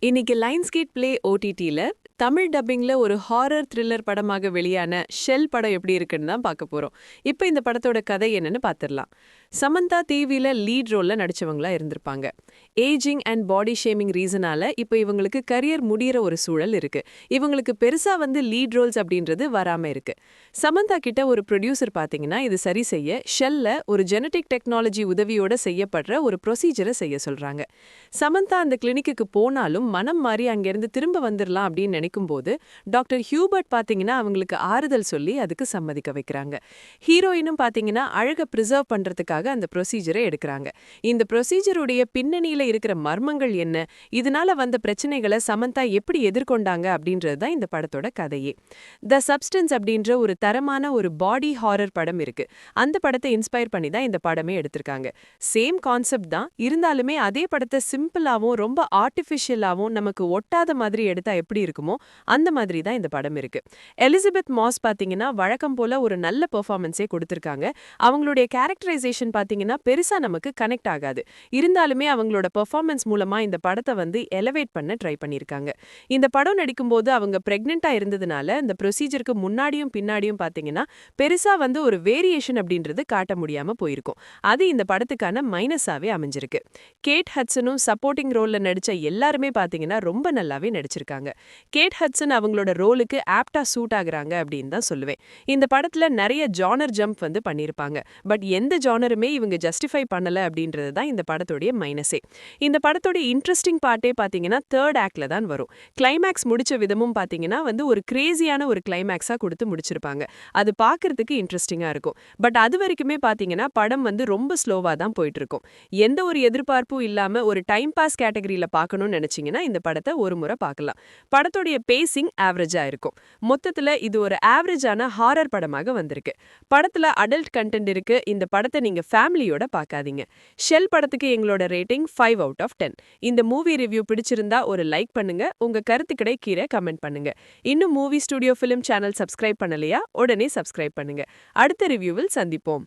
இன்னைக்கு லைன்ஸ்கேட் ப்ளே ஓடிடில தமிழ் டப்பிங்ல ஒரு horror thriller படமாக வெளியான ஷெல் படம் எப்படி இருக்குன்னு தான் பார்க்க போறோம். இப்போ இந்த படத்தோட கதை என்னன்னு பார்த்துடலாம். சமந்தா டிவில லீட் ரோல்ல நடிச்சவங்களா இருந்திருப்பாங்க. ஏஜிங் அண்ட் பாடி ஷேமிங் ரீசனால இப்போ இவங்களுக்கு கரியர் முடியிற ஒரு சூழல் இருக்கு. இவங்களுக்கு பெருசா லீட் ரோல்ஸ் அப்படின்றது வராம இருக்கு. சமந்தா கிட்ட ஒரு ப்ரொடியூசர் பாத்தீங்கன்னா இது சரி செய்ய ஷெல்ல ஒரு ஜெனடிக் டெக்னாலஜி உதவியோட செய்யப்படுற ஒரு ப்ரொசீஜரை செய்ய சொல்றாங்க. சமந்தா அந்த கிளினிக்கு போனாலும் மனம் மாறி அங்கிருந்து திரும்ப வந்துடலாம் அப்படின்னு நினைக்கும் போது டாக்டர் ஹியூபர்ட் பாத்தீங்கன்னா அவங்களுக்கு ஆறுதல் சொல்லி அதுக்கு சம்மதிக்க வைக்கிறாங்க. ஹீரோயினும் பாத்தீங்கன்னா அழக பிரிசர்வ் பண்றதுக்காக அந்த ப்ரொசீஜரை எடுக்கிறாங்க. இந்த ப்ரொசீஜருடைய பின்னணியில இருக்கிற மர்மங்கள் என்ன, இதனால வந்த பிரச்சனைகளை சமந்தா எப்படி எதிர்கொண்டாங்க அப்படின்றது தான் இந்த படத்தோட கதையே. த சப்ஸ்டன்ஸ் அப்படின்ற ஒரு தரமான ஒரு பாடி ஹாரர் படம் இருக்கு. அந்த படத்தை இன்ஸ்பயர் பண்ணி தான் இந்த படமே எடுத்திருக்காங்க. சேம் கான்செப்ட் தான் இருந்தாலுமே அதே படத்தை சிம்பிளாவும் ரொம்ப ஆர்டிஃபிஷியலாவும் நமக்கு ஒட்டாத மாதிரி எடுத்தா எப்படி இருக்குமோ அந்த மாதிரி தான் இந்த படம் இருக்கு. எலிசபெத் மாஸ் பாத்தீங்கன்னா வழக்கம் போல ஒரு நல்ல பெர்ஃபார்மன்ஸே கொடுத்திருக்காங்க. அவங்களுடைய கேரக்டரைசேஷன் பாத்தீங்கன்னா பெருசா நமக்கு கனெக்ட் ஆகாது. இருந்தாலுமே அவங்களோட பெர்ஃபார்மன்ஸ் மூலமா இந்த படத்தை எலவேட் பண்ண ட்ரை பண்ணிருக்காங்க. இந்த படம் நடிக்கும்போது அவங்க பிரெக்னெண்டா இருந்ததுனால இந்த ப்ரொசீஜருக்கு முன்னாடியும் பின்னாடியும் பாத்தீங்கன்னா பெருசா ஒரு வேரியேஷன் அப்படின்றது காட்ட முடியாம போயிருக்கும். அது இந்த படத்துக்கான மைனஸாவே அமைஞ்சிருக்கு. கேட் ஹட்சனும் சப்போர்ட்டிங் ரோல்ல நடிச்ச எல்லாருமே பாத்தீங்கன்னா ரொம்ப நல்லாவே நடிச்சிருக்காங்க. கேட் ஹட்சன் அவங்களோட ரோலுக்கு ஆப்டா சூட் ஆகுறாங்க அப்படின்னு தான் சொல்லுவேன். இந்த படத்துல நிறைய ஜானர் ஜம்ப் பண்ணிருப்பாங்க. பட் எந்த ஜானருமே இவங்க ஜஸ்டிஃபை பண்ணல அப்படின்றது தான் இந்த படத்தோடைய மைனஸே. இந்த படத்தோட இன்ட்ரெஸ்டிங் பார்ட்டே பாத்தீங்கன்னா தேர்ட் ஆக்ட்ல தான் வரும். கிளைமேக்ஸ் முடிச்ச விதமும் பாத்தீங்கன்னா ஒரு கிரேசியான ஒரு கிளைமேக்ஸா கொடுத்து முடிச்சிருப்பாங்க. அது பார்க்கறதுக்கு இன்ட்ரெஸ்டிங்கா இருக்கும். பட் அது வரைக்குமே பாத்தீங்கன்னா படம் ரொம்ப ஸ்லோவா தான் போயிட்டு இருக்கும். எந்த ஒரு எதிர்பார்ப்பும் இல்லாம ஒரு டைம் பாஸ் கேட்டகரியில பார்க்கணும்னு நினைச்சீங்கன்னா இந்த படத்தை ஒரு முறை பார்க்கலாம். படத்தோடைய பேசிங் ஆவரேஜா இருக்கும். மொத்தத்துல இது ஒரு ஆவரேஜான ஹாரர் படமாக வந்திருக்கு. படத்துல அடல்ட் கண்டென்ட் இருக்கு. இந்த படத்தை நீங்க ஃபேமிலியோட பார்க்காதீங்க. ஷெல் படத்துக்கு எங்களோட ரேட்டிங் 5 out of 10. இந்த மூவி ரிவ்யூ பிடிச்சிருந்தா ஒரு லைக் பண்ணுங்க. உங்க கருத்துக்களை கீழே கமெண்ட் பண்ணுங்க. இன்னும் movie studio film channel subscribe பண்ணலையா? உடனே சப்ஸ்கிரைப் பண்ணுங்க. அடுத்த ரிவ்யூவில் சந்திப்போம்.